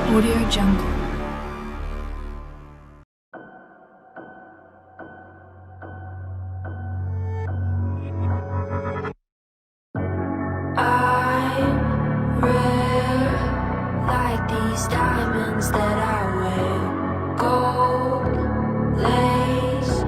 Audio Jungle. I'm rare, like these diamonds that I wear. Gold lace,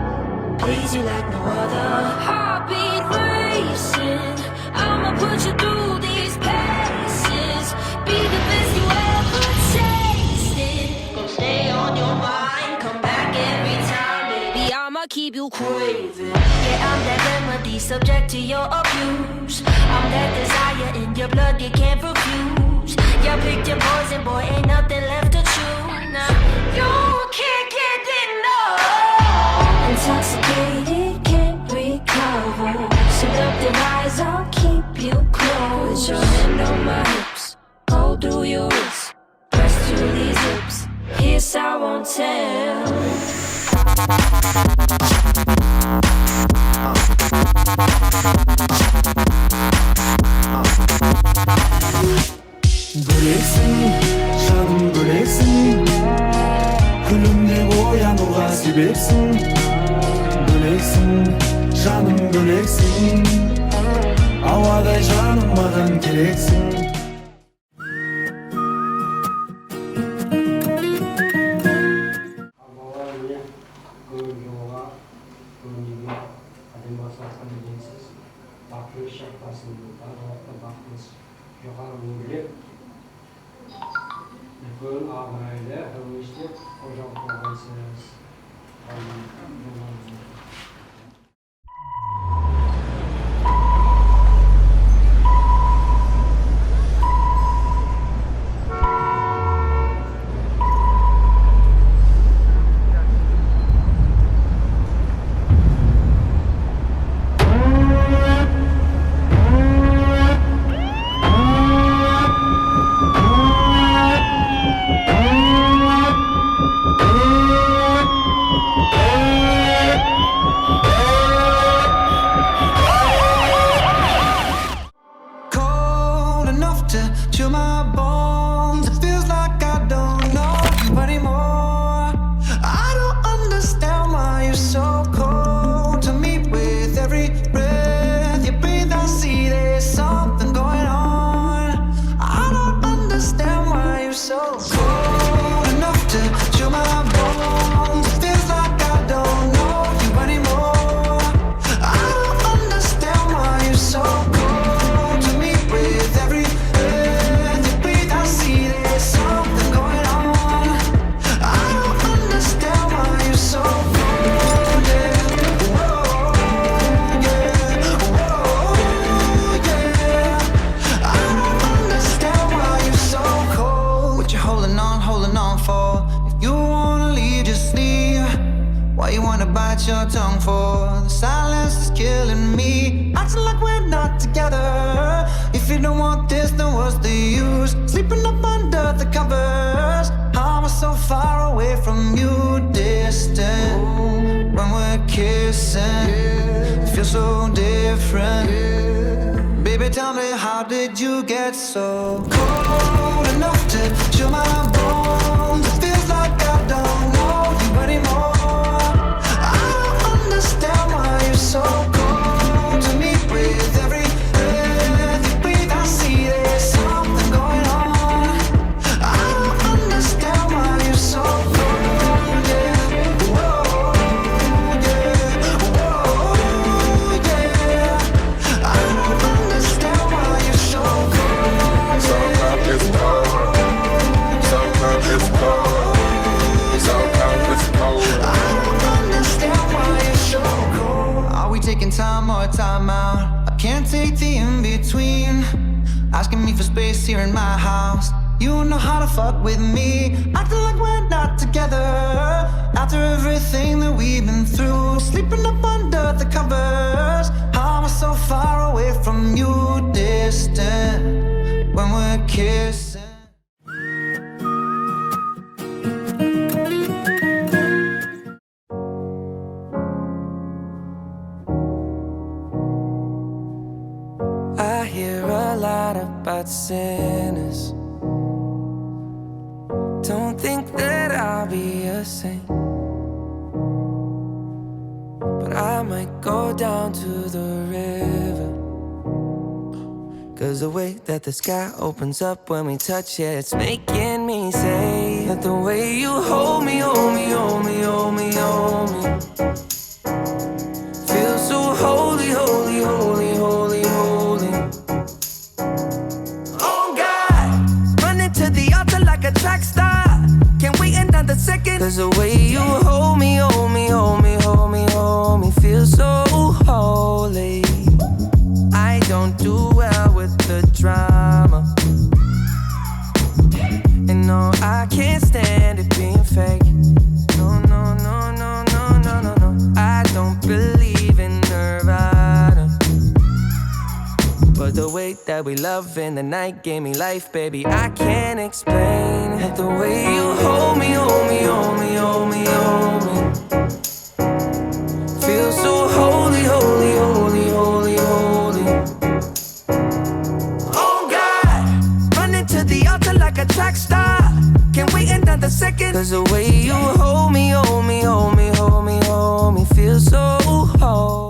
please you like no other. Heartbeat racing, I'ma put you through these paces. Be the best you ever tasted. Gonna stay on your mind, come back every time, baby. I'ma keep you craving. Yeah, I'm that remedy, subject to your abuse. I'm that desire in your blood you can't refuse. You picked your poison, boy, ain't nothing left to choose. Now you can't get enough. Intoxicated, can't recover. Seductive eyes, I'll keep you close. Put your hand on my hips, hold through your wrist, press through these lips. Yes, I won't tell. Bölecsin, canım bölecsin. Gülümde boyan orası beksin. Bölecsin, canım bölecsin. Havada canımadan gereksin. Bakış şapkasından orta bakmış yukarı vurulup Nükül ağrıyla hıvışlık hocam kovaysınız. To my bones, it feels like I don't know you anymore. I don't understand why you're so cold to me. With every breath you breathe, I see there's something going on. I don't understand why you're so cold enough to chill my bones. It feels like I don't know you anymore. I don't understand why you're so cold to me. With every something going on. I don't understand why you're so cold, yeah. Whoa, yeah. Whoa, yeah. I don't understand why you're so cold. What you holding on for? If you wanna leave, just leave. Why you wanna bite your tongue for? The silence is killing me. Acting like we're not together. If you don't want this, then what's the use? Sleeping up under the covers. How am I so far away from you, distant? When we're kissing, it feels so different. Baby, tell me, how did you get so cold enough to chill my bones? It feels like I don't know you anymore. I don't understand why you're so cold to me. With every breath you breathe, I see there's something going on. I don't understand why you're so cold, yeah. Whoa, yeah. Whoa, yeah. I don't understand why you're so cold. Sometimes it's cold. Sometimes it's cold. Sometimes it's cold. I don't understand why you're so cold. Are we taking time or time out? I can't take the in-between. Asking me for space here in my house. You know how to fuck with me. Acting like we're not together. After everything that we've been through. Sleeping up under the covers. How am I so far away from you, distant? When we're kissing. I hear a lot about sinners. down to the river. 'Cause the way that the sky opens up when we touch it, it's making me say that the way you hold me, hold me, hold me, hold me, hold me, feels so holy, holy, holy, holy, holy. Oh God, running to the altar like a track star. Can't wait another second. 'Cause the way you hold me, hold me, hold me, hold me, hold me, feels so holy. I don't do well with the drama, and no, I can't stand it being fake. No, no, no, no, no, no, no, no. I don't believe in Nirvana, but the way that we love in the night gave me life, baby. I can't explain it. The way you hold me, hold me, hold me, hold me, hold me, feels so holy, holy, holy, holy, holy. Oh God, running to the altar like a track star. Can't wait another second. 'Cause the way you hold me, hold me, hold me, hold me, hold me, feels so holy.